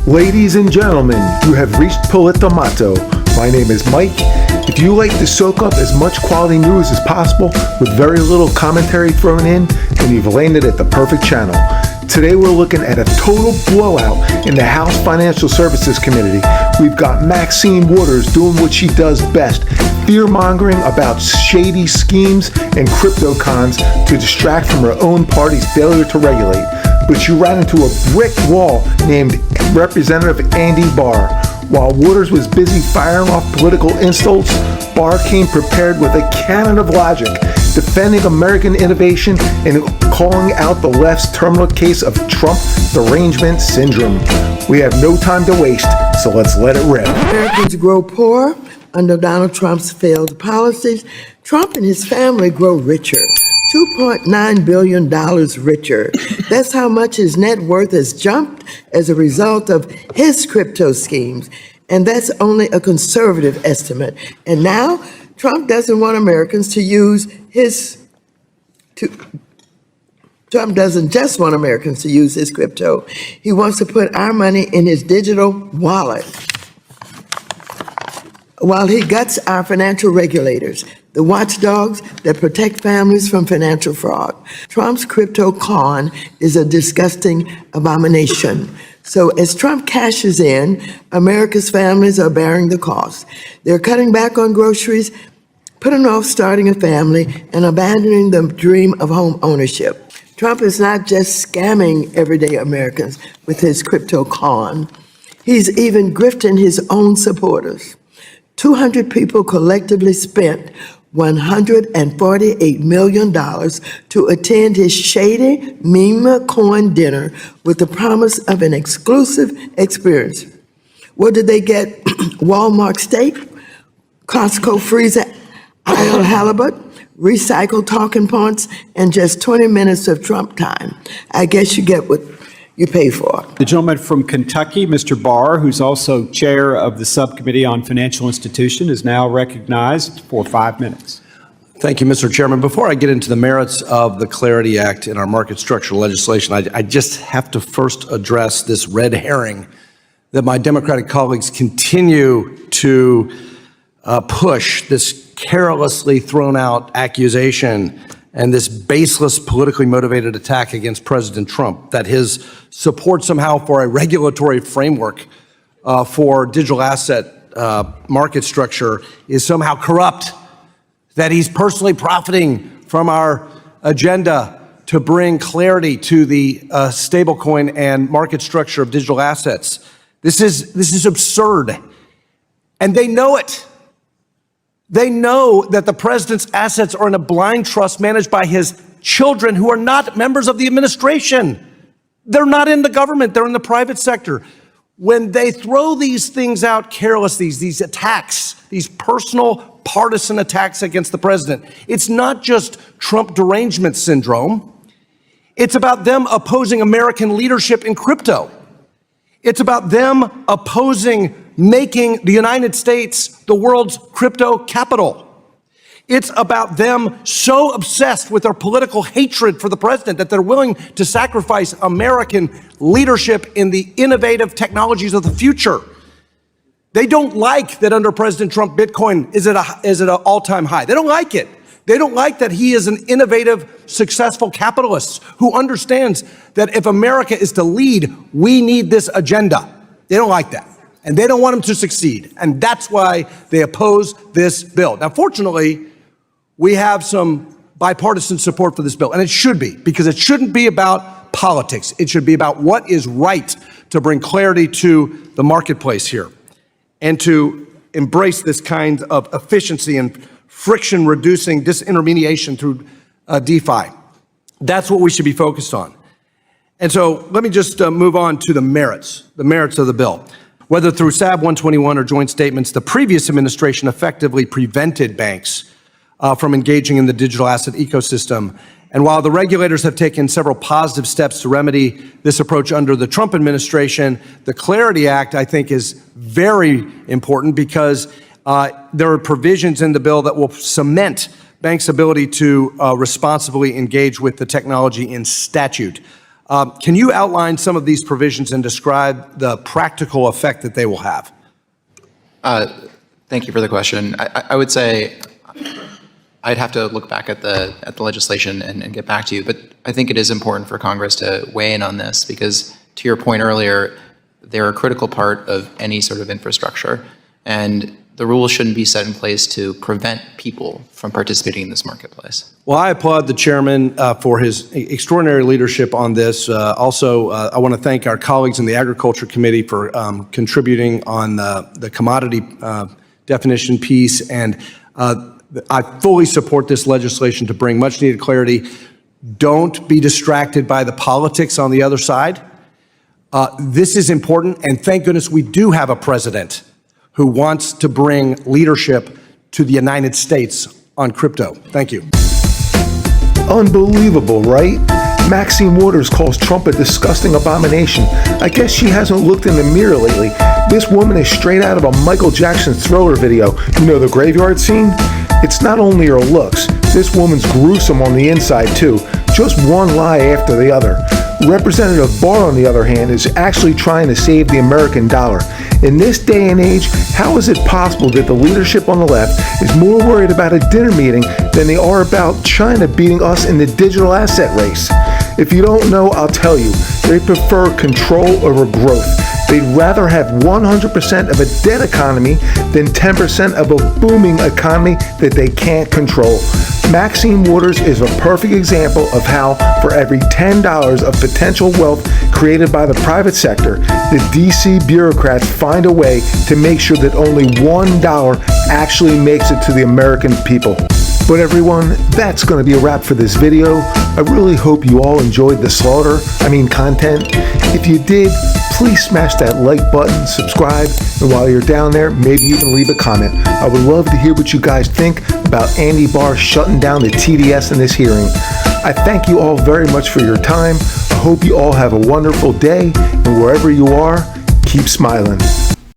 Ladies and gentlemen, you have reached Politomato. My name is Mike. If you like to soak up as much quality news as possible with very little commentary thrown in, then you've landed at the perfect channel. Today we're looking at a total blowout in the House Financial Services Committee. We've got Maxine Waters doing what she does best, fear-mongering about shady schemes and crypto cons to distract from her own party's failure to regulate. But she ran into a brick wall named Representative Andy Barr. While Waters was busy firing off political insults, Barr came prepared with a cannon of logic, defending American innovation and calling out the left's terminal case of Trump Derangement Syndrome. We have no time to waste, so let's let it rip. Americans grow poor under Donald Trump's failed policies. Trump and his family grow richer. $2.9 billion richer. That's how much his net worth has jumped as a result of his crypto schemes. And that's only a conservative estimate. And now Trump doesn't want Americans to use Trump doesn't just want Americans to use his crypto. He wants to put our money in his digital wallet while he guts our financial regulators, the watchdogs that protect families from financial fraud. Trump's crypto con is a disgusting abomination. So as Trump cashes in, America's families are bearing the cost. They're cutting back on groceries, putting off starting a family, and abandoning the dream of home ownership. Trump is not just scamming everyday Americans with his crypto con. He's even grifting his own supporters. 200 people collectively spent $148 million to attend his shady meme coin dinner with the promise of an exclusive experience. What did they get? Walmart steak, Costco freezer, idle halibut, recycled talking points, and just 20 minutes of Trump time. I guess you get what you pay for. The gentleman from Kentucky, Mr. Barr, who's also chair of the Subcommittee on Financial Institutions, is now recognized for 5 minutes. Thank you, Mr. Chairman. Before I get into the merits of the Clarity Act and our market structure legislation, I just have to first address this red herring that my Democratic colleagues continue to push, this carelessly thrown out accusation and this baseless politically motivated attack against President Trump, that his support somehow for a regulatory framework for digital asset market structure is somehow corrupt, that he's personally profiting from our agenda to bring clarity to the stablecoin and market structure of digital assets. This is absurd, and they know it. They know that the president's assets are in a blind trust managed by his children who are not members of the administration. They're not in the government, they're in the private sector. When they throw these things out carelessly, these attacks, these personal partisan attacks against the president, it's not just Trump derangement syndrome. It's about them opposing American leadership in crypto. It's about them opposing making the United States the world's crypto capital. It's about them so obsessed with their political hatred for the president that they're willing to sacrifice American leadership in the innovative technologies of the future. They don't like that under President Trump, Bitcoin is at an all-time high. They don't like it. They don't like that he is an innovative, successful capitalist who understands that if America is to lead, we need this agenda. They don't like that. And they don't want him to succeed. And that's why they oppose this bill. Now, fortunately, we have some bipartisan support for this bill. And it should be, because it shouldn't be about politics. It should be about what is right to bring clarity to the marketplace here and to embrace this kind of efficiency and friction-reducing disintermediation through DeFi. That's what we should be focused on. And so let me just move on to the merits of the bill. Whether through SAB 121 or joint statements, the previous administration effectively prevented banks from engaging in the digital asset ecosystem. And while the regulators have taken several positive steps to remedy this approach under the Trump administration, the Clarity Act, I think, is very important because there are provisions in the bill that will cement banks' ability to responsibly engage with the technology in statute. Can you outline some of these provisions and describe the practical effect that they will have? Thank you for the question. I would say I'd have to look back at the legislation and get back to you, but I think it is important for Congress to weigh in on this because, to your point earlier, they're a critical part of any sort of infrastructure, and the rules shouldn't be set in place to prevent people from participating in this marketplace. Well, I applaud the chairman for his extraordinary leadership on this. Also, I want to thank our colleagues in the Agriculture Committee for contributing on the commodity definition piece. And I fully support this legislation to bring much needed clarity. Don't be distracted by the politics on the other side. This is important. And thank goodness we do have a president who wants to bring leadership to the United States on crypto. Thank you. Unbelievable, right? Maxine Waters calls Trump a disgusting abomination. I guess she hasn't looked in the mirror lately. This woman is straight out of a Michael Jackson Thriller video. You know, the graveyard scene? It's not only her looks. This woman's gruesome on the inside, too. Just one lie after the other. Representative Barr, on the other hand, is actually trying to save the American dollar. In this day and age, how is it possible that the leadership on the left is more worried about a dinner meeting than they are about China beating us in the digital asset race? If you don't know, I'll tell you. They prefer control over growth. They'd rather have 100% of a dead economy than 10% of a booming economy that they can't control. Maxine Waters is a perfect example of how for every $10 of potential wealth created by the private sector, the DC bureaucrats find a way to make sure that only $1 actually makes it to the American people. But everyone, that's going to be a wrap for this video. I really hope you all enjoyed the content. If you did, please smash that like button, subscribe, and while you're down there, maybe even leave a comment. I would love to hear what you guys think about Andy Barr shutting down the TDS in this hearing. I thank you all very much for your time. I hope you all have a wonderful day, and wherever you are, keep smiling.